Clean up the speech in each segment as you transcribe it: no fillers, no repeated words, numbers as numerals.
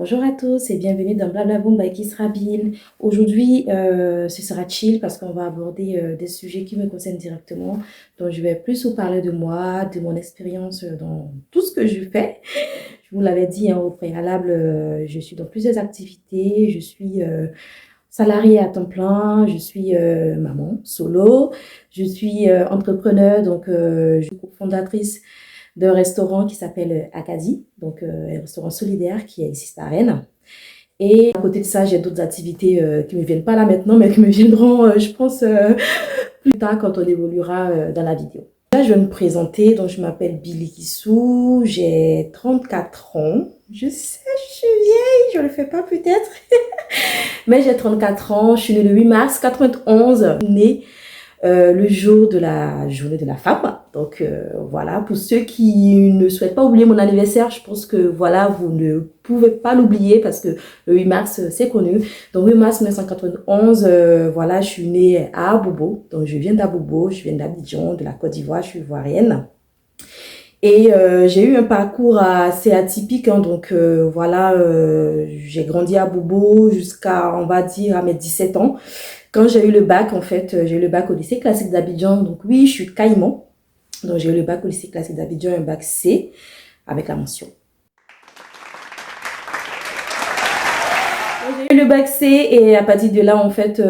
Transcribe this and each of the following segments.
Bonjour à tous et bienvenue dans Blablaboom by Kisrabil. Aujourd'hui, ce sera chill parce qu'on va aborder des sujets qui me concernent directement. Donc, je vais plus vous parler de moi, de mon expérience dans tout ce que je fais. Je vous l'avais dit au préalable, je suis dans plusieurs activités. Je suis salariée à temps plein, je suis maman solo, je suis entrepreneur, donc je suis fondatrice d'un restaurant qui s'appelle Acadie, donc un restaurant solidaire qui existe à Rennes. Et à côté de ça, j'ai d'autres activités qui ne me viennent pas là maintenant, mais qui me viendront, je pense, plus tard quand on évoluera dans la vidéo. Là, je vais me présenter, donc je m'appelle Billy Kissou, j'ai 34 ans. Je sais, je suis vieille, je ne le fais pas peut-être, mais j'ai 34 ans, je suis née le 8 mars 91, née le jour de la journée de la femme. Donc voilà, pour ceux qui ne souhaitent pas oublier mon anniversaire, je pense que voilà, vous ne pouvez pas l'oublier parce que le 8 mars, c'est connu. Donc 8 mars 1991, voilà, je suis née à Abobo. Donc je viens d'Abobo, je viens d'Abidjan, de la Côte d'Ivoire, je suis ivoirienne. Et j'ai eu un parcours assez atypique, hein, donc voilà, j'ai grandi à Bobo jusqu'à, on va dire, à mes 17 ans. Quand j'ai eu le bac, en fait, j'ai eu le bac au lycée classique d'Abidjan. Donc oui, je suis caïman. Donc j'ai eu le bac au lycée classique d'Abidjan, un bac C avec la mention. J'ai eu le bac C et à partir de là, en fait,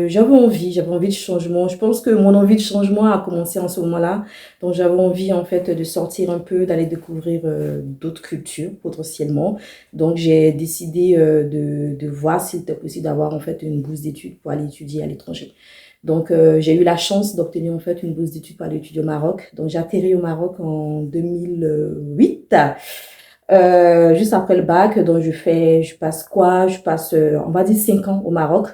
j'avais envie de changement. Je pense que mon envie de changement a commencé en ce moment-là. Donc j'avais envie, en fait, de sortir un peu, d'aller découvrir d'autres cultures potentiellement. Donc j'ai décidé de voir s'il était possible d'avoir, en fait, une bourse d'études pour aller étudier à l'étranger. Donc j'ai eu la chance d'obtenir, en fait, une bourse d'études pour aller étudier au Maroc. Donc j'ai atterri au Maroc en 2008. Juste après le bac, donc je passe quoi? Je passe, on va dire 5 ans au Maroc,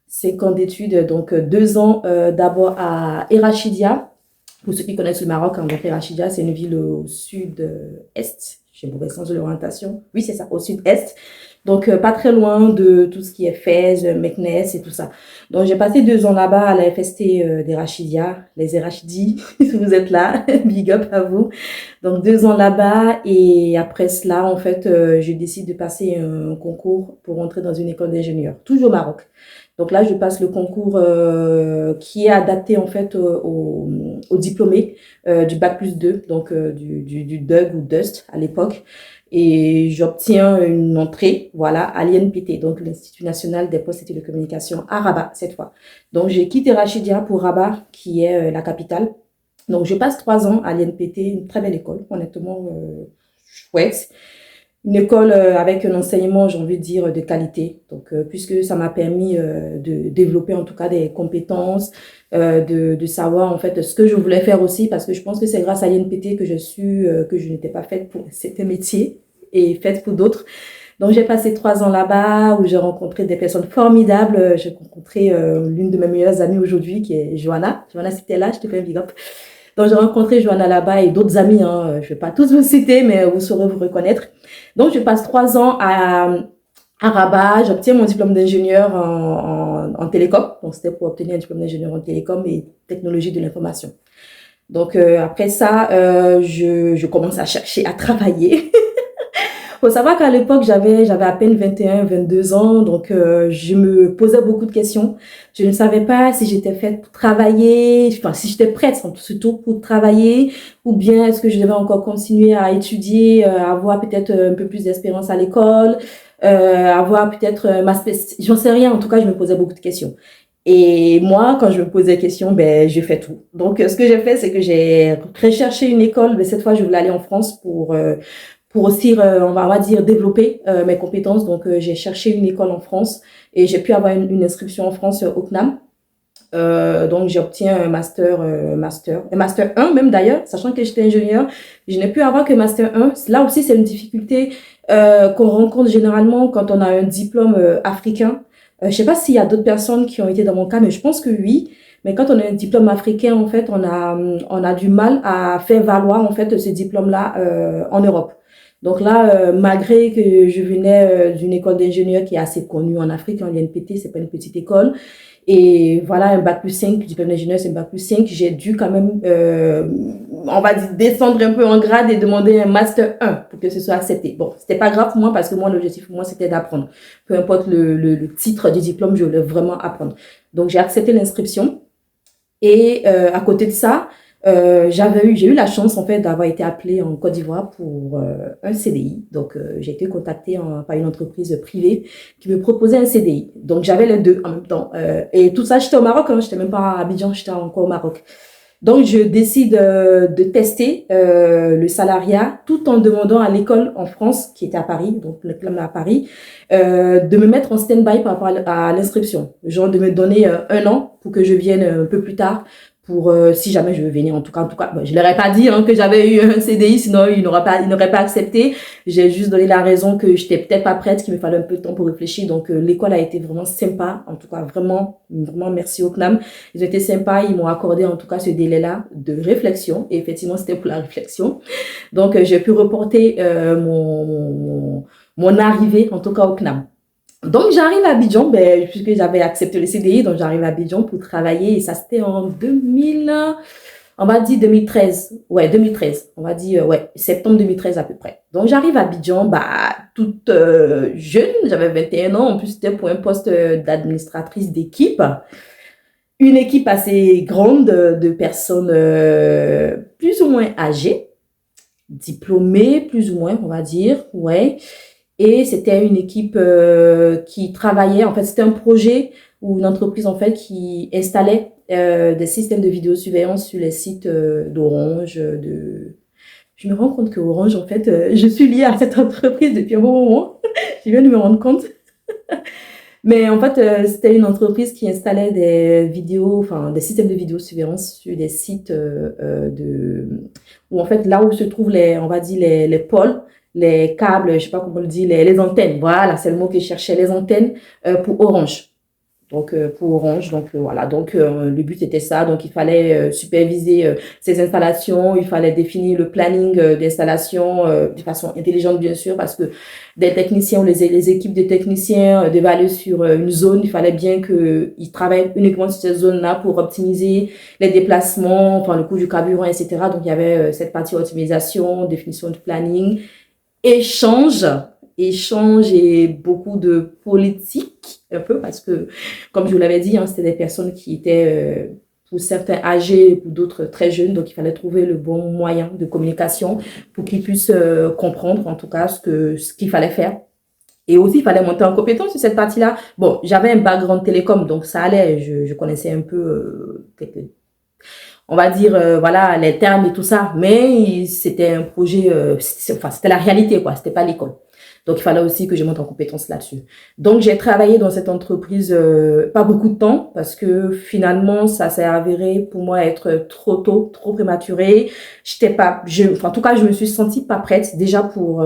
5 ans d'études, donc 2 ans d'abord à Erachidia. Pour ceux qui connaissent le Maroc, hein, donc Erachidia, c'est une ville au sud-est. J'ai mauvais sens de l'orientation. Oui, c'est ça, au sud-est. Donc, pas très loin de tout ce qui est Fès, Meknès et tout ça. Donc, j'ai passé 2 ans là-bas à la FST d'Erachidia, les Erachidis, si vous êtes là, big up à vous. Donc 2 ans là-bas et après cela, en fait, je décide de passer un concours pour entrer dans une école d'ingénieur, toujours au Maroc. Donc là, je passe le concours qui est adapté en fait au diplômé du bac+2, donc du DUG ou DUST à l'époque. Et j'obtiens une entrée, voilà, à l'INPT, donc l'Institut National des Postes et Télécommunications à Rabat cette fois. Donc j'ai quitté Rachidia pour Rabat, qui est la capitale. Donc, je passe 3 ans à l'INPT, une très belle école, honnêtement chouette. Une école avec un enseignement, j'ai envie de dire, de qualité. Donc, puisque ça m'a permis de développer en tout cas des compétences, de savoir en fait ce que je voulais faire aussi, parce que je pense que c'est grâce à l'INPT que je suis que je n'étais pas faite pour certains métiers et faite pour d'autres. Donc, j'ai passé 3 ans là-bas où j'ai rencontré des personnes formidables. J'ai rencontré l'une de mes meilleures amies aujourd'hui qui est Johanna. Johanna, si t'es là, je te fais un big up. Donc, j'ai rencontré Johanna là-bas et d'autres amis, hein. Je vais pas tous vous citer, mais vous saurez vous reconnaître. Donc, je passe 3 ans à Rabat. J'obtiens mon diplôme d'ingénieur en télécom. Donc, c'était pour obtenir un diplôme d'ingénieur en télécom et technologie de l'information. Donc, après ça, je commence à chercher à travailler. Faut savoir qu'à l'époque, j'avais à peine 21, 22 ans, donc je me posais beaucoup de questions. Je ne savais pas si j'étais faite pour travailler, enfin si j'étais prête surtout pour travailler, ou bien est-ce que je devais encore continuer à étudier, avoir peut-être un peu plus d'expérience à l'école, avoir peut-être ma spécialité, j'en sais rien. En tout cas, je me posais beaucoup de questions. Et moi, quand je me posais des questions, ben, je fais tout. Donc, ce que j'ai fait, c'est que j'ai recherché une école, mais cette fois, je voulais aller en France pour aussi, on va dire, développer mes compétences. Donc, j'ai cherché une école en France et j'ai pu avoir une inscription en France au CNAM. Donc, j'obtiens un master 1 même d'ailleurs, sachant que j'étais ingénieur. Je n'ai pu avoir que master 1. Là aussi, c'est une difficulté qu'on rencontre généralement quand on a un diplôme africain. Je sais pas s'il y a d'autres personnes qui ont été dans mon cas, mais je pense que oui. Mais quand on a un diplôme africain, en fait, on a du mal à faire valoir en fait ce diplôme-là en Europe. Donc là, malgré que je venais d'une école d'ingénieur qui est assez connue en Afrique, hein, l'INPT, c'est pas une petite école. Et voilà, un bac plus 5, diplôme d'ingénieur, c'est un bac plus 5. J'ai dû quand même, on va dire, descendre un peu en grade et demander un master 1 pour que ce soit accepté. Bon, c'était pas grave pour moi parce que moi, l'objectif pour moi, c'était d'apprendre. Peu importe le titre du diplôme, je voulais vraiment apprendre. Donc, j'ai accepté l'inscription. Et à côté de ça, j'ai eu la chance en fait d'avoir été appelée en Côte d'Ivoire pour un CDI. Donc j'ai été contactée par une entreprise privée qui me proposait un CDI. Donc j'avais les deux en même temps. Et tout ça, j'étais au Maroc, hein, j'étais même pas à Abidjan, j'étais encore au Maroc. Donc je décide de tester le salariat tout en demandant à l'école en France qui était à Paris, donc l'école à Paris, de me mettre en stand-by par rapport à l'inscription, genre de me donner un an pour que je vienne un peu plus tard pour si jamais je veux venir en tout cas bon, je leur ai pas dit hein, que j'avais eu un CDI sinon ils n'auraient pas accepté. J'ai juste donné la raison que j'étais peut-être pas prête, qu'il me fallait un peu de temps pour réfléchir. Donc l'école a été vraiment sympa, en tout cas vraiment merci au CNAM. Ils ont été sympas, ils m'ont accordé en tout cas ce délai-là de réflexion et effectivement c'était pour la réflexion. Donc j'ai pu reporter mon arrivée en tout cas au CNAM. Donc, j'arrive à Abidjan, puisque j'avais accepté le CDI, donc j'arrive à Abidjan pour travailler, et ça, c'était en 2000, on va dire 2013. Ouais, 2013. On va dire, ouais, septembre 2013 à peu près. Donc, j'arrive à Abidjan, toute jeune, j'avais 21 ans, en plus, c'était pour un poste d'administratrice d'équipe. Une équipe assez grande de personnes plus ou moins âgées, diplômées, plus ou moins, on va dire, ouais. Et c'était une équipe qui travaillait, en fait, c'était un projet ou une entreprise, en fait, qui installait des systèmes de vidéosurveillance sur les sites d'Orange, Je me rends compte que Orange, en fait, je suis liée à cette entreprise depuis un bon moment. Je viens de me rendre compte. Mais en fait, c'était une entreprise qui installait des vidéos, enfin, des systèmes de vidéosurveillance sur des sites où, en fait, là où se trouvent on va dire, les pôles, les câbles, je sais pas comment on le dit, les antennes. Voilà, c'est le mot que je cherchais, les antennes pour Orange. Donc pour Orange, donc voilà. Donc le but était ça. Donc il fallait superviser ces installations, il fallait définir le planning d'installation de façon intelligente bien sûr, parce que des techniciens ou les équipes de techniciens devaient aller sur une zone. Il fallait bien qu'ils travaillent uniquement sur cette zone-là pour optimiser les déplacements, enfin le coût du carburant, etc. Donc il y avait cette partie optimisation, définition de planning, échange et beaucoup de politique un peu parce que comme je vous l'avais dit hein, c'était des personnes qui étaient pour certains âgés, pour d'autres très jeunes, donc il fallait trouver le bon moyen de communication pour qu'ils puissent comprendre en tout cas ce qu'il fallait faire. Et aussi, il fallait monter en compétence sur cette partie-là. Bon, j'avais un background télécom, donc ça allait, je connaissais un peu on va dire voilà les termes et tout ça, mais c'était un projet c'était la réalité quoi, c'était pas l'école. Donc il fallait aussi que je monte en compétence là-dessus. Donc j'ai travaillé dans cette entreprise pas beaucoup de temps parce que finalement ça s'est avéré pour moi être trop tôt, trop prématuré. En tout cas je me suis sentie pas prête déjà pour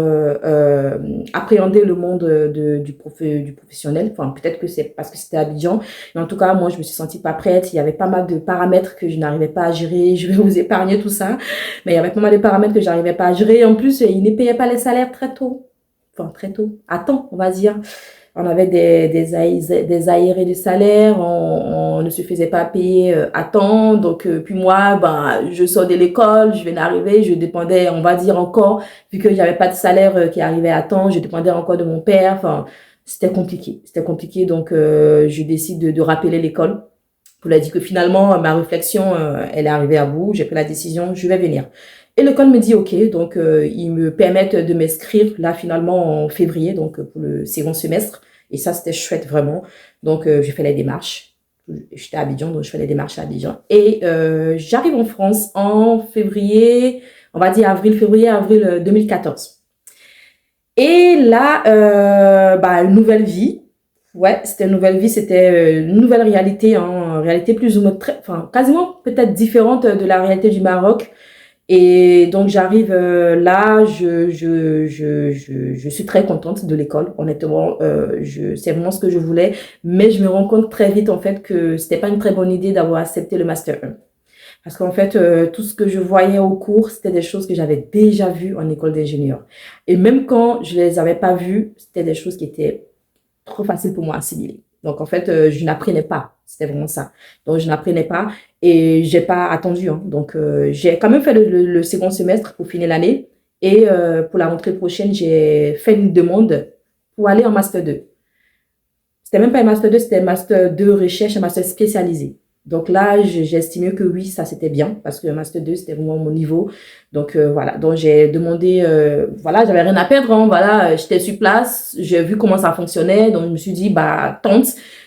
appréhender le monde du professionnel. Enfin peut-être que c'est parce que c'était Abidjan. Mais en tout cas, moi, je me suis sentie pas prête. Il y avait pas mal de paramètres que je n'arrivais pas à gérer. Je vais vous épargner tout ça. Mais il y avait pas mal de paramètres que j'arrivais pas à gérer. En plus, ils ne payaient pas les salaires très tôt. Enfin, très tôt. À temps, on va dire. On avait des aérés de salaire. On ne se faisait pas payer à temps. Donc, puis moi, je sors de l'école. Je viens d'arriver. Je dépendais, on va dire encore, vu que j'avais pas de salaire qui arrivait à temps, je dépendais encore de mon père. Enfin, c'était compliqué. C'était compliqué. Donc, je décide de rappeler l'école pour leur dire que finalement, ma réflexion, elle est arrivée à bout. J'ai pris la décision, je vais venir. Et l'école me dit OK. Donc, ils me permettent de m'inscrire là, finalement, en février, donc pour le second semestre. Et ça, c'était chouette, vraiment. Donc, j'ai fait les démarches. J'étais à Abidjan, donc je fais les démarches à Abidjan. Et j'arrive en France en février, on va dire avril 2014. Et là, une nouvelle vie. Ouais, c'était une nouvelle vie, c'était une nouvelle réalité, hein, réalité plus ou moins quasiment peut-être différente de la réalité du Maroc. Et donc j'arrive là, je suis très contente de l'école, honnêtement, c'est vraiment ce que je voulais, mais je me rends compte très vite en fait que c'était pas une très bonne idée d'avoir accepté le master 1. Parce qu'en fait, tout ce que je voyais au cours, c'était des choses que j'avais déjà vues en école d'ingénieur. Et même quand je les avais pas vues, c'était des choses qui étaient trop faciles pour moi à assimiler. Donc, en fait, je n'apprenais pas. C'était vraiment ça. Donc, je n'apprenais pas et j'ai pas attendu. Hein. Donc, j'ai quand même fait le second semestre pour finir l'année. Et pour la rentrée prochaine, j'ai fait une demande pour aller en Master 2. C'était même pas un Master 2, c'était un Master 2 recherche, un Master spécialisé. Donc là, j'ai estimé que oui, ça c'était bien parce que le Master 2, c'était vraiment mon niveau. Donc voilà, donc j'ai demandé, voilà, j'avais rien à perdre, hein, voilà, j'étais sur place, j'ai vu comment ça fonctionnait, donc je me suis dit, bah tente,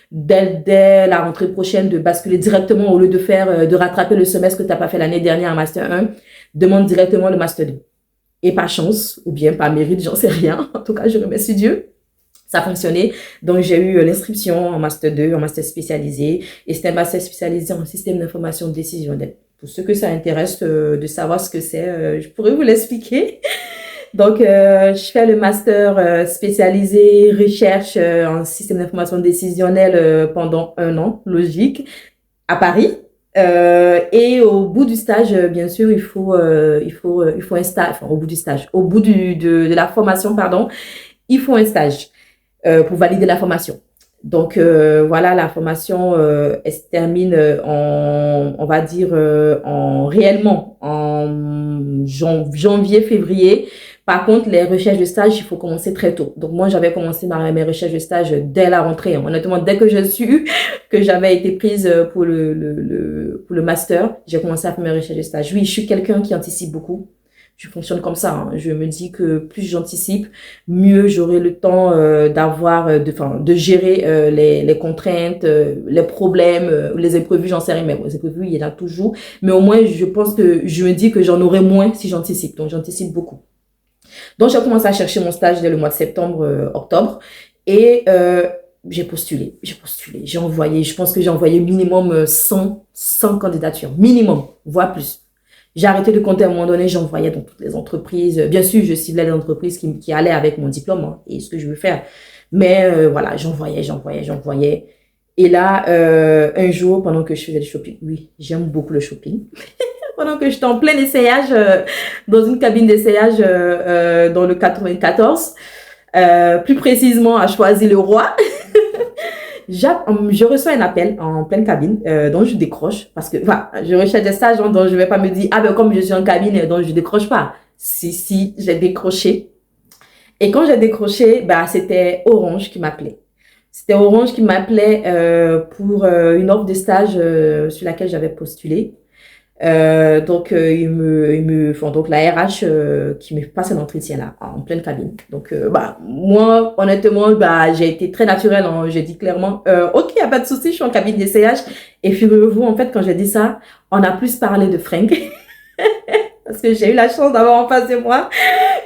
dès la rentrée prochaine de basculer directement au lieu de faire, de rattraper le semestre que tu n'as pas fait l'année dernière en Master 1, demande directement le Master 2. Et par chance, ou bien par mérite, j'en sais rien, en tout cas je remercie Dieu. Ça a fonctionné. Donc, j'ai eu l'inscription en Master 2, en Master spécialisé. Et c'était un Master spécialisé en système d'information décisionnelle. Pour ceux que ça intéresse de savoir ce que c'est, je pourrais vous l'expliquer. Donc, je fais le Master spécialisé recherche en système d'information décisionnelle pendant 1 an, logique, à Paris. Et au bout du stage, bien sûr, il faut un stage. Enfin, au bout du stage, au bout de la formation, pardon, il faut un stage pour valider la formation. Donc voilà, la formation elle se termine on va dire réellement en janvier, février. Par contre, les recherches de stage, il faut commencer très tôt. Donc moi, j'avais commencé mes recherches de stage dès la rentrée. Honnêtement, dès que je su que j'avais été prise pour pour le master, j'ai commencé à faire mes recherches de stage. Oui, je suis quelqu'un qui anticipe beaucoup. Je fonctionne comme ça. Hein. Je me dis que plus j'anticipe, mieux j'aurai le temps de gérer les contraintes, les problèmes, les imprévus, j'en sais rien. Mais les imprévus, il y en a toujours. Mais au moins, je pense que je me dis que j'en aurai moins si j'anticipe. Donc, j'anticipe beaucoup. Donc, j'ai commencé à chercher mon stage dès le mois de septembre, octobre. Et j'ai postulé. J'ai envoyé, je pense que j'ai envoyé minimum 100 candidatures. Minimum, voire plus. J'ai arrêté de compter à un moment donné, j'envoyais dans toutes les entreprises. Bien sûr, je ciblais les entreprises qui allaient avec mon diplôme hein, et ce que je veux faire. Mais voilà, j'envoyais. Et là, un jour, pendant que je faisais le shopping, oui, j'aime beaucoup le shopping. Pendant que j'étais en plein essayage, dans une cabine d'essayage dans le 94, plus précisément à Choisy-le-Roi. Je reçois un appel en pleine cabine, dont je décroche, parce que, enfin, je recherche des stages, donc je vais pas me dire, ah ben, comme je suis en cabine, donc je décroche pas. Si, j'ai décroché. Et quand j'ai décroché, bah, c'était Orange qui m'appelait. C'était Orange qui m'appelait, pour, une offre de stage, sur laquelle j'avais postulé. Donc donc la RH qui me passe un entretien là en pleine cabine. Donc bah moi honnêtement bah j'ai été très naturelle, hein. J'ai dit clairement ok, y a pas de souci, je suis en cabine d'essayage. Et figurez-vous en fait quand j'ai dit ça, on a plus parlé de fringues parce que j'ai eu la chance d'avoir en face de moi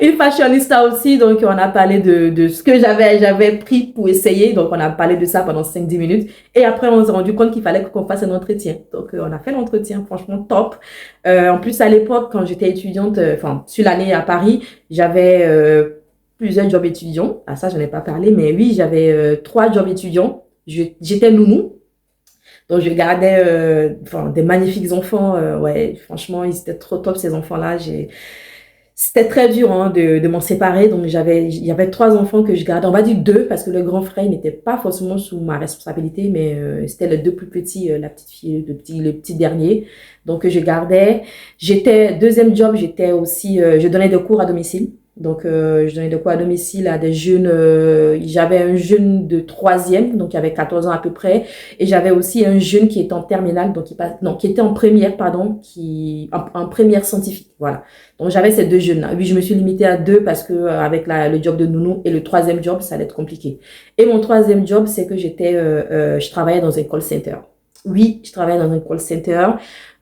une fashionista aussi, donc on a parlé de ce que j'avais pris pour essayer, donc on a parlé de ça pendant 5-10 minutes, et après on s'est rendu compte qu'il fallait qu'on fasse un entretien, donc on a fait l'entretien, franchement top. En plus à l'époque, quand j'étais étudiante, enfin sur l'année à Paris, j'avais plusieurs jobs étudiants, ça j'en ai pas parlé, mais oui, j'avais 3 jobs étudiants, j'étais nounou. Donc, je gardais des magnifiques enfants. Ouais, franchement, ils étaient trop top, ces enfants-là. C'était très dur hein, de m'en séparer. Donc, il y avait 3 enfants que je gardais. On va dire 2 parce que le grand frère n'était pas forcément sous ma responsabilité, mais c'était les 2 plus petits, la petite fille, le petit dernier. Donc, je gardais. Deuxième job, j'étais aussi, je donnais des cours à domicile. Donc, je donnais des cours à domicile à des jeunes. J'avais un jeune de 3e, donc il avait 14 ans à peu près. Et j'avais aussi un jeune qui était en terminale, donc qui était en première, pardon, en première scientifique. Voilà. Donc, j'avais ces 2 jeunes-là. Oui, je me suis limitée à 2 parce que avec le job de nounou et le 3e job, ça allait être compliqué. Et mon 3e job, c'est que je travaillais dans un call center. Oui, je travaillais dans un call center.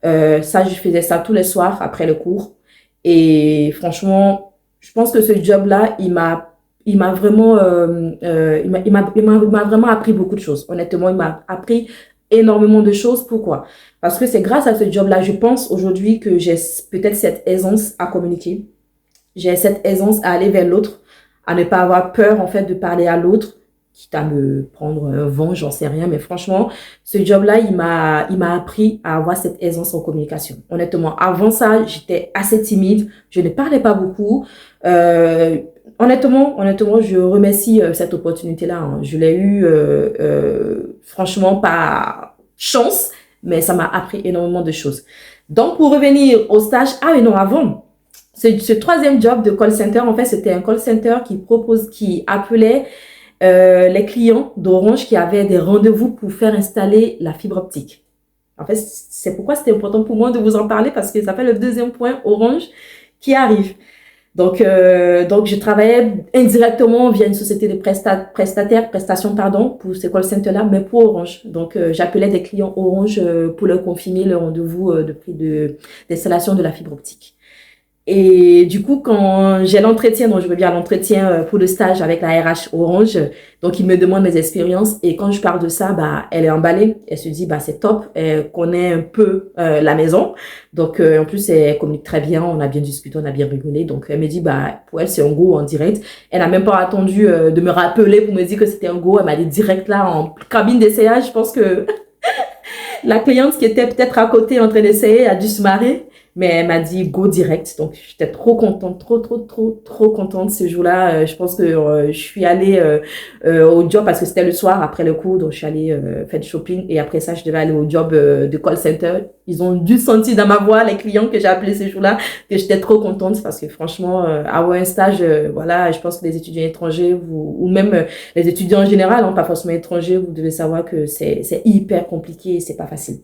Ça, je faisais ça tous les soirs après le cours. Et franchement, je pense que ce job-là, il m'a vraiment, il m'a vraiment appris beaucoup de choses. Honnêtement, il m'a appris énormément de choses. Pourquoi? Parce que c'est grâce à ce job-là, je pense aujourd'hui que j'ai peut-être cette aisance à communiquer. J'ai cette aisance à aller vers l'autre, à ne pas avoir peur, en fait, de parler à l'autre. quitte à me prendre un vent, j'en sais rien. Mais franchement, ce job-là, il m'a appris à avoir cette aisance en communication. Honnêtement, avant ça, j'étais assez timide. Je ne parlais pas beaucoup. Euh, honnêtement, je remercie cette opportunité-là, hein. Je l'ai eu, franchement, par chance, mais ça m'a appris énormément de choses. Donc, pour revenir au stage, ah mais non, avant, ce troisième job de call center, en fait, c'était un call center qui appelait les clients d'Orange qui avaient des rendez-vous pour faire installer la fibre optique. En fait, c'est pourquoi c'était important pour moi de vous en parler parce que ça fait le deuxième point Orange qui arrive. Donc, je travaillais indirectement via une société de prestations, pardon, pour ces call centers-là, mais pour Orange. Donc, j'appelais des clients Orange pour leur confirmer le rendez-vous de prix d'installation de la fibre optique. Et du coup, quand j'ai l'entretien, donc je reviens à l'entretien pour le stage avec la RH Orange, donc il me demande mes expériences et quand je parle de ça, bah elle est emballée, elle se dit bah c'est top, elle connaît un peu la maison, donc en plus elle communique très bien, on a bien discuté, on a bien rigolé, donc elle me dit bah pour elle c'est un go en direct, elle n'a même pas attendu de me rappeler pour me dire que c'était un go, elle m'a dit direct là en cabine d'essayage, je pense que la cliente qui était peut-être à côté en train d'essayer a dû se marrer. Mais elle m'a dit go direct. Donc, j'étais trop contente, trop contente ce jour-là. Je pense que je suis allée au job parce que c'était le soir après le cours. Donc, je suis allée faire du shopping. Et après ça, je devais aller au job de call center. Ils ont dû sentir dans ma voix, les clients que j'ai appelés ce jour-là, que j'étais trop contente parce que franchement, avoir un stage, voilà, je pense que les étudiants étrangers, ou même les étudiants en général, hein, pas forcément étrangers, vous devez savoir que c'est hyper compliqué et c'est pas facile.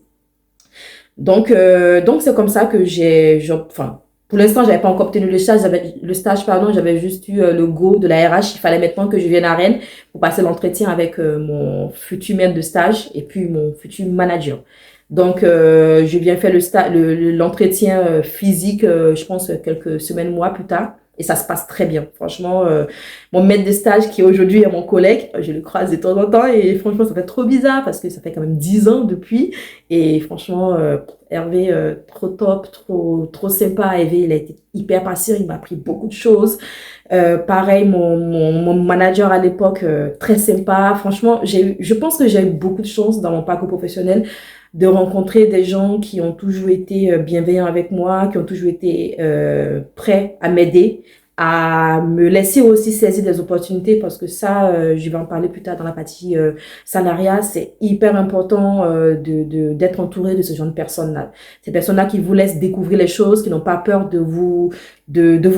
Donc c'est comme ça que enfin, pour l'instant, j'avais pas encore obtenu le stage, pardon, j'avais juste eu le go de la RH. Il fallait maintenant que je vienne à Rennes pour passer l'entretien avec mon futur maître de stage et puis mon futur manager. Donc, je viens faire l'entretien physique, je pense, quelques semaines, mois plus tard. Et ça se passe très bien. Franchement, mon maître de stage qui aujourd'hui est mon collègue, je le croise de temps en temps et franchement, ça fait trop bizarre parce que ça fait quand même 10 ans depuis. Et franchement, Hervé, trop top, trop sympa. Hervé, il a été hyper patient, il m'a appris beaucoup de choses. Pareil, mon manager à l'époque, très sympa. Franchement, je pense que j'ai eu beaucoup de chance dans mon parcours professionnel de rencontrer des gens qui ont toujours été bienveillants avec moi, qui ont toujours été prêts à m'aider, à me laisser aussi saisir des opportunités parce que ça, je vais en parler plus tard dans la partie salariat, c'est hyper important d'être entouré de ce genre de personnes-là. Ces personnes-là qui vous laissent découvrir les choses, qui n'ont pas peur de vous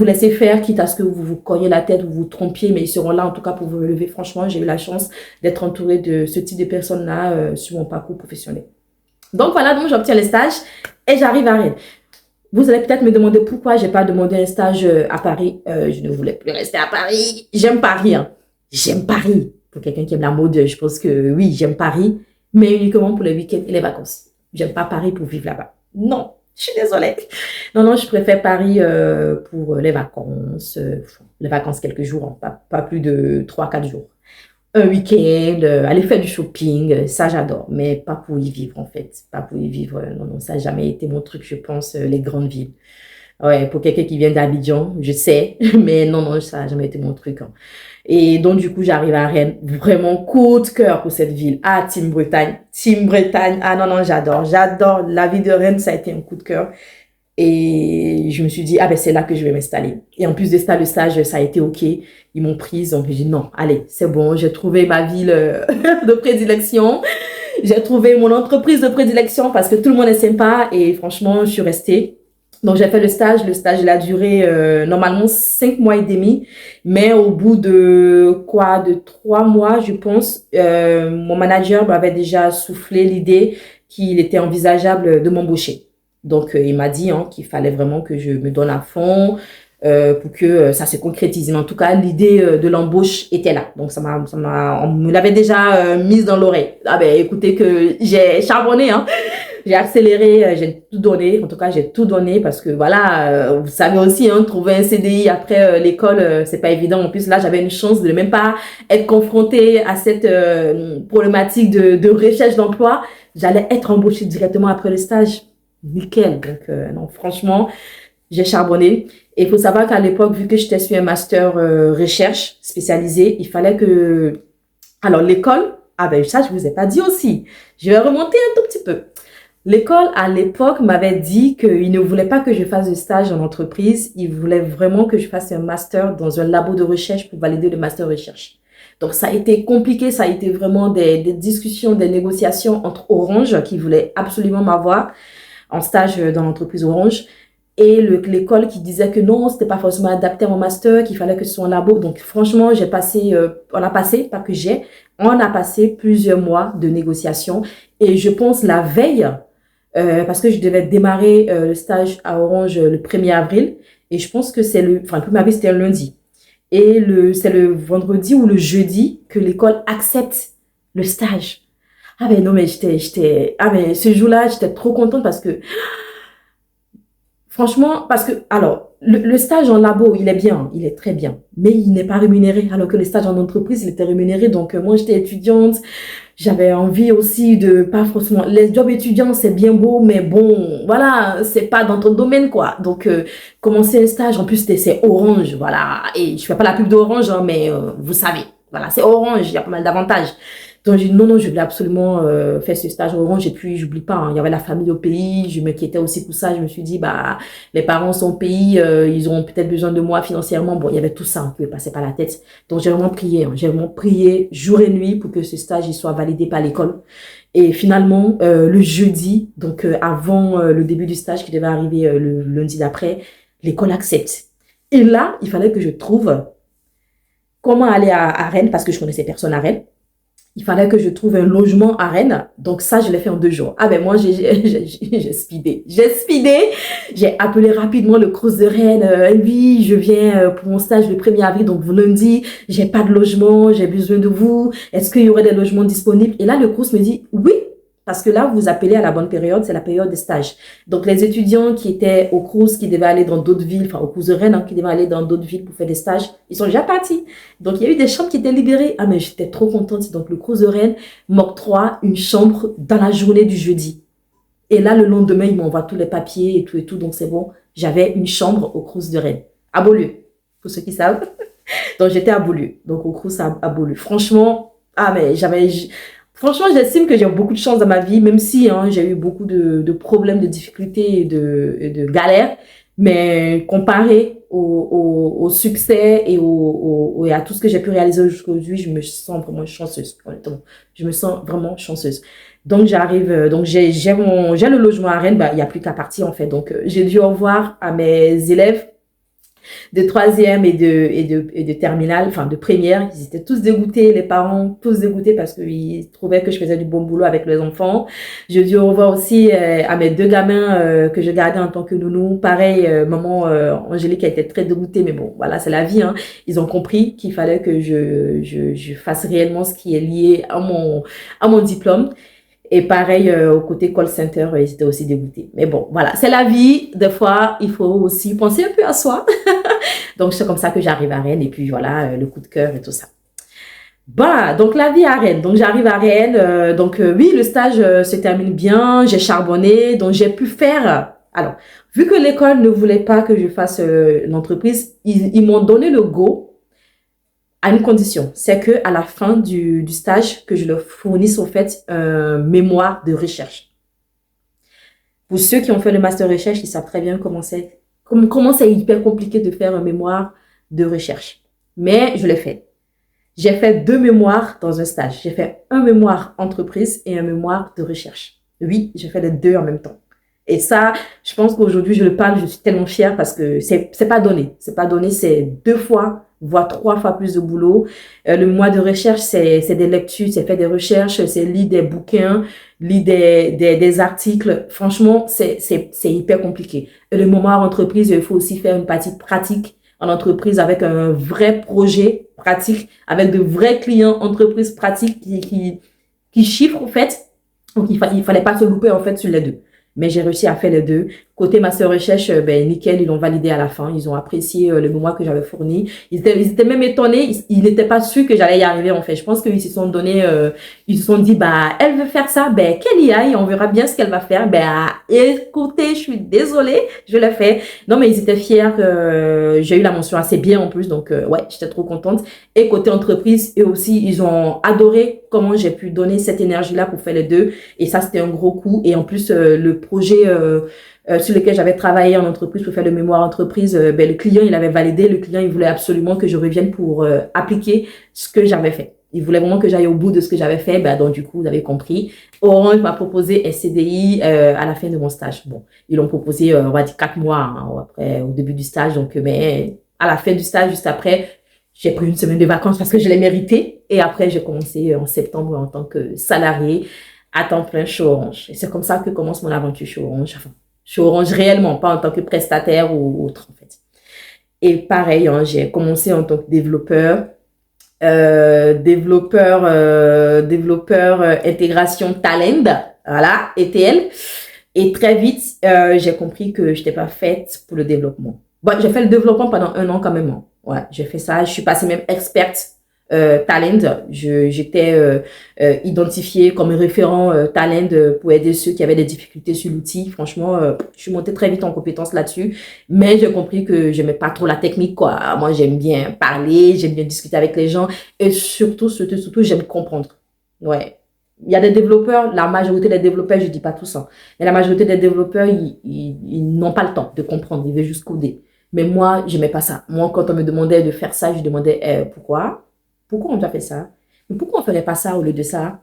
laisser faire, quitte à ce que vous vous cogniez la tête ou vous trompiez, mais ils seront là en tout cas pour vous relever. Franchement, j'ai eu la chance d'être entourée de ce type de personnes-là sur mon parcours professionnel. Donc voilà, donc j'obtiens le stage et j'arrive à Rennes. Vous allez peut-être me demander pourquoi j'ai pas demandé un stage à Paris. Je ne voulais plus rester à Paris. J'aime Paris, hein. J'aime Paris. Pour quelqu'un qui aime la mode, je pense que oui, j'aime Paris, mais uniquement pour les week-ends et les vacances. J'aime pas Paris pour vivre là-bas. Non, je suis désolée. Non, je préfère Paris pour les vacances quelques jours, hein, pas plus de 3-4 jours. Un week-end, aller faire du shopping, ça j'adore, mais pas pour y vivre en fait, pas pour y vivre, non, ça n'a jamais été mon truc, je pense, les grandes villes. Ouais, pour quelqu'un qui vient d'Abidjan, je sais, mais non, ça n'a jamais été mon truc, hein. Et donc du coup, j'arrive à Rennes, vraiment coup de cœur pour cette ville. Ah, Team Bretagne, ah non, j'adore, la vie de Rennes, ça a été un coup de cœur. Et je me suis dit, ah ben c'est là que je vais m'installer. Et en plus de ça, le stage, ça a été OK. Ils m'ont prise, donc j'ai dit non, allez, c'est bon, j'ai trouvé ma ville de prédilection. J'ai trouvé mon entreprise de prédilection parce que tout le monde est sympa et franchement, je suis restée. Donc j'ai fait le stage il a duré normalement 5 mois et demi, mais au bout de 3 mois, je pense, mon manager m'avait déjà soufflé l'idée qu'il était envisageable de m'embaucher. Donc, il m'a dit qu'il fallait vraiment que je me donne à fond pour que ça se concrétise. Mais en tout cas, l'idée de l'embauche était là. Donc, on me l'avait déjà mise dans l'oreille. Ah ben, écoutez que j'ai charbonné, hein. J'ai accéléré, j'ai tout donné. En tout cas, j'ai tout donné parce que voilà, vous savez aussi, trouver un CDI après l'école, c'est pas évident. En plus, là, j'avais une chance de ne même pas être confrontée à cette problématique de recherche d'emploi. J'allais être embauchée directement après le stage. Nickel. Donc, non, franchement, j'ai charbonné. Et il faut savoir qu'à l'époque, vu que j'étais sur un master recherche spécialisé, il fallait que Alors, l'école, ah ben ça, je vous ai pas dit aussi. Je vais remonter un tout petit peu. L'école, à l'époque, m'avait dit qu'il ne voulait pas que je fasse de stage en entreprise. Il voulait vraiment que je fasse un master dans un labo de recherche pour valider le master recherche. Donc, ça a été compliqué. Ça a été vraiment des discussions, des négociations entre Orange, qui voulait absolument m'avoir en stage dans l'entreprise Orange, et l'école qui disait que non, c'était pas forcément adapté à mon master, qu'il fallait que ce soit un labo. Donc, franchement, on a passé plusieurs mois de négociations. Et je pense la veille, parce que je devais démarrer le stage à Orange le 1er avril. Et je pense que le 1er avril, c'était un lundi. Et c'est le vendredi ou le jeudi que l'école accepte le stage. Ah ben non, mais ce jour-là, j'étais trop contente parce que, franchement, alors, le stage en labo, il est bien, il est très bien, mais il n'est pas rémunéré, alors que le stage en entreprise, il était rémunéré. Donc, moi, j'étais étudiante, j'avais envie aussi de, pas forcément, les jobs étudiants, c'est bien beau, mais bon, voilà, c'est pas dans ton domaine, quoi. Donc, commencer un stage, en plus, c'est Orange, voilà. Et je fais pas la pub d'Orange, hein, mais vous savez, voilà, c'est Orange, il y a pas mal d'avantages. Donc, j'ai dit non, je voulais absolument faire ce stage Orange. Et puis, j'oublie pas, hein, il y avait la famille au pays. Je m'inquiétais aussi pour ça. Je me suis dit, bah, les parents sont au pays, ils auront peut-être besoin de moi financièrement. Bon, il y avait tout ça qui me passait par la tête. Donc, j'ai vraiment prié. J'ai vraiment prié jour et nuit pour que ce stage il soit validé par l'école. Et finalement, le jeudi, donc avant le début du stage qui devait arriver le lundi d'après, l'école accepte. Et là, il fallait que je trouve comment aller à Rennes parce que je connaissais personne à Rennes. Il fallait que je trouve un logement à Rennes. Donc ça, je l'ai fait en 2 jours. Ah ben moi, j'ai speedé. J'ai appelé rapidement le Crous de Rennes. Oui, je viens pour mon stage le 1er avril, donc vous lundi. J'ai pas de logement, j'ai besoin de vous. Est-ce qu'il y aurait des logements disponibles? Et là, le Crous me dit oui. Parce que là, vous appelez à la bonne période, c'est la période des stages. Donc, les étudiants qui étaient au Crous, qui devaient aller dans d'autres villes, enfin au Crous de Rennes, hein, qui devaient aller dans d'autres villes pour faire des stages, ils sont déjà partis. Donc, il y a eu des chambres qui étaient libérées. Ah, mais j'étais trop contente. Donc, le Crous de Rennes m'octroie une chambre dans la journée du jeudi. Et là, le lendemain, ils m'envoient tous les papiers et tout. Donc, c'est bon. J'avais une chambre au Crous de Rennes, à Beaulieu, pour ceux qui savent. Donc, j'étais à Beaulieu. Donc, au Crous à Beaulieu. Franchement, Franchement, j'estime que j'ai beaucoup de chance dans ma vie, même si hein, j'ai eu beaucoup de problèmes, de difficultés et de galères. Mais comparé au succès et et à tout ce que j'ai pu réaliser aujourd'hui, je me sens vraiment chanceuse. Honnêtement, je me sens vraiment chanceuse. Donc j'ai le logement à Rennes. Bah il y a plus qu'à partir en fait. Donc j'ai dû au revoir à mes élèves de troisième et de terminale, enfin de première. Ils étaient tous dégoûtés, les parents tous dégoûtés parce qu'ils trouvaient que je faisais du bon boulot avec les enfants. Je dis au revoir aussi à mes 2 gamins que je gardais en tant que nounou. Pareil, maman Angélique a été très dégoûtée, mais bon, voilà, c'est la vie. Hein. Ils ont compris qu'il fallait que je fasse réellement ce qui est lié à mon diplôme. Et pareil, au côté call center, ils étaient aussi dégoûtés. Mais bon, voilà, c'est la vie. Des fois, il faut aussi penser un peu à soi. Donc, c'est comme ça que j'arrive à Rennes. Et puis, voilà, le coup de cœur et tout ça. Bah, donc la vie à Rennes. Donc, j'arrive à Rennes. Oui, le stage se termine bien. J'ai charbonné. Donc, j'ai pu faire... Alors, vu que l'école ne voulait pas que je fasse l'entreprise, ils m'ont donné le go à une condition, c'est que à la fin du stage, que je leur fournisse au fait un mémoire de recherche. Pour ceux qui ont fait le master recherche, ils savent très bien comment c'est hyper compliqué de faire un mémoire de recherche. Mais je l'ai fait. J'ai fait 2 mémoires dans un stage. J'ai fait un mémoire entreprise et un mémoire de recherche. Oui, j'ai fait les 2 en même temps. Et ça, je pense qu'aujourd'hui, je le parle, je suis tellement fière parce que c'est pas donné. C'est pas donné, c'est 2 fois, voire 3 fois plus de boulot. Le mois de recherche, c'est des lectures, c'est faire des recherches, c'est lire des bouquins, lire des articles. Franchement, c'est hyper compliqué. Et le mémoire entreprise, il faut aussi faire une partie pratique en entreprise avec un vrai projet pratique, avec de vrais clients entreprises pratiques qui chiffrent, en fait. Donc, il fallait pas se louper, en fait, sur les 2. Mais j'ai réussi à faire les deux. Côté master recherche, ben, nickel, ils l'ont validé à la fin. Ils ont apprécié le mémoire que j'avais fourni. Ils étaient même étonnés. Ils n'étaient pas sûrs que j'allais y arriver, en fait. Je pense qu'ils se sont donné, ils se sont dit, bah, elle veut faire ça, ben, qu'elle y aille. On verra bien ce qu'elle va faire. Ben, écoutez, je suis désolée, je l'ai fait. Non, mais ils étaient fiers. J'ai eu la mention assez bien, en plus. Donc, ouais, j'étais trop contente. Et côté entreprise, eux aussi, ils ont adoré comment j'ai pu donner cette énergie-là pour faire les deux. Et ça, c'était un gros coup. Et en plus, le projet sur lequel j'avais travaillé en entreprise pour faire le mémoire entreprise, ben, le client, il avait validé. Le client, il voulait absolument que je revienne pour appliquer ce que j'avais fait. Il voulait vraiment que j'aille au bout de ce que j'avais fait. Ben, donc, du coup, vous avez compris. Orange m'a proposé un CDI à la fin de mon stage. Bon, ils l'ont proposé, on va dire 4 mois hein, après, au début du stage. Donc, mais à la fin du stage, juste après, j'ai pris une semaine de vacances parce que je l'ai mérité. Et après, j'ai commencé en septembre en tant que salarié à temps plein chez Orange. Et c'est comme ça que commence mon aventure chez Orange. Enfin, chez Orange réellement, pas en tant que prestataire ou autre en fait. Et pareil, hein, j'ai commencé en tant que développeur. Développeur intégration talent, voilà, ETL. Et très vite, j'ai compris que je n'étais pas faite pour le développement. Bon, j'ai fait le développement pendant 1 an quand même. Hein. Ouais, j'ai fait ça. Je suis passée même experte talent. J'étais identifiée comme référent talent pour aider ceux qui avaient des difficultés sur l'outil. Franchement, je suis montée très vite en compétence là-dessus. Mais j'ai compris que j'aimais pas trop la technique, quoi. Moi, j'aime bien parler, j'aime bien discuter avec les gens. Et surtout, j'aime comprendre. Ouais. Il y a des développeurs, la majorité des développeurs, je dis pas tout ça, mais la majorité des développeurs, ils n'ont pas le temps de comprendre, ils veulent juste coder. Mais moi, j'aimais pas ça. Moi, quand on me demandait de faire ça, je demandais pourquoi? Pourquoi on doit faire ça? Mais pourquoi on ferait pas ça au lieu de ça?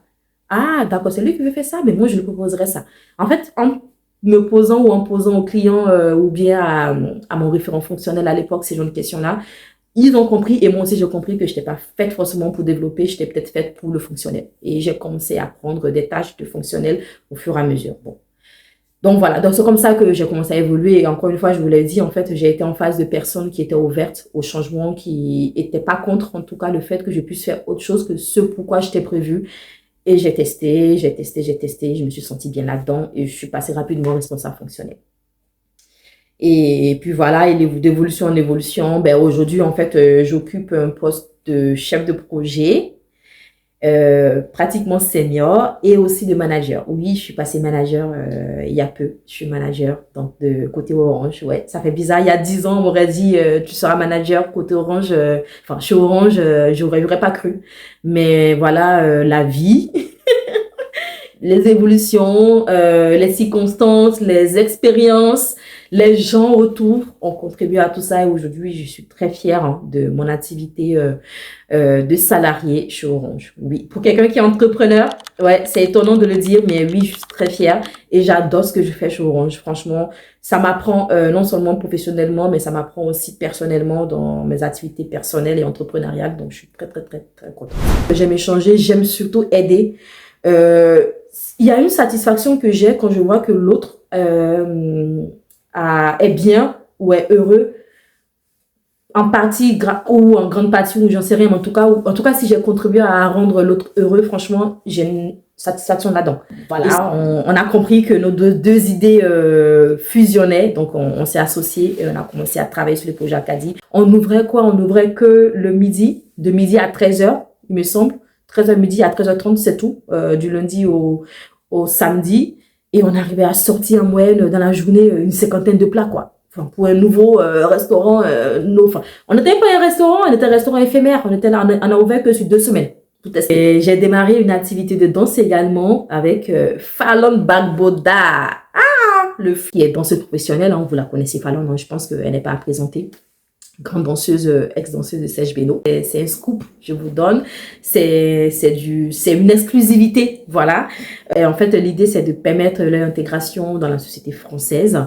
Ah, d'accord, c'est lui qui veut faire ça, mais moi, je lui proposerais ça. En fait, en me posant ou en posant au client ou bien à mon référent fonctionnel à l'époque, ces genre de questions-là, ils ont compris et moi aussi j'ai compris que je n'étais pas faite forcément pour développer, j'étais peut-être faite pour le fonctionnel. Et j'ai commencé à prendre des tâches de fonctionnel au fur et à mesure. Bon. Donc voilà, donc c'est comme ça que j'ai commencé à évoluer. Et encore une fois, je vous l'ai dit, en fait, j'ai été en face de personnes qui étaient ouvertes au changement, qui n'étaient pas contre, en tout cas, le fait que je puisse faire autre chose que ce pourquoi j'étais prévue. Et j'ai testé, je me suis sentie bien là-dedans et je suis passée rapidement responsable fonctionnel. Et puis voilà, et d'évolution en évolution, ben aujourd'hui, en fait, j'occupe un poste de chef de projet, pratiquement senior et aussi de manager. Oui, je suis passée manager il y a peu. Je suis manager donc de côté Orange. Ouais, ça fait bizarre. Il y a 10 ans, on m'aurait dit tu seras manager côté Orange. Enfin, chez Orange, j'aurais pas cru. Mais voilà, la vie, les évolutions, les circonstances, les expériences, les gens autour ont contribué à tout ça. Et aujourd'hui, je suis très fière hein, de mon activité de salarié chez Orange. Oui, pour quelqu'un qui est entrepreneur, ouais, c'est étonnant de le dire, mais oui, je suis très fière et j'adore ce que je fais chez Orange. Franchement, ça m'apprend non seulement professionnellement, mais ça m'apprend aussi personnellement dans mes activités personnelles et entrepreneuriales. Donc, je suis très, très, très, très contente. J'aime échanger, j'aime surtout aider. Il y a une satisfaction que j'ai quand je vois que l'autre est bien ou est heureux en partie ou en grande partie ou j'en sais rien, mais en tout cas si j'ai contribué à rendre l'autre heureux, franchement j'ai une satisfaction là-dedans. Voilà, on a compris que nos deux idées fusionnaient, donc on s'est associés et on a commencé à travailler sur le projet Acadie. On ouvrait quoi? On ouvrait que le midi, de midi à 13h, il me semble. 13h midi à 13h30, c'est tout, du lundi au samedi. Et on arrivait à sortir en moyenne dans la journée une 50aine de plats, quoi. Enfin, pour un nouveau restaurant, enfin, on n'était pas un restaurant, on était un restaurant éphémère. On était là, on a ouvert que sur 2 semaines. Et j'ai démarré une activité de danse également avec Fallon Bagboda. Ah, le qui est danseuse professionnelle, hein, vous la connaissez Fallon, hein, je pense qu'elle n'est pas à présenter. Grande danseuse, ex-danseuse de Serge Beno. C'est un scoop, je vous donne. C'est une exclusivité, voilà. Et en fait, l'idée, c'est de permettre l'intégration dans la société française,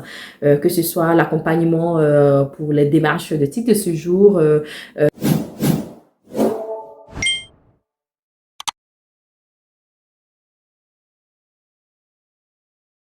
que ce soit l'accompagnement pour les démarches de titre de séjour,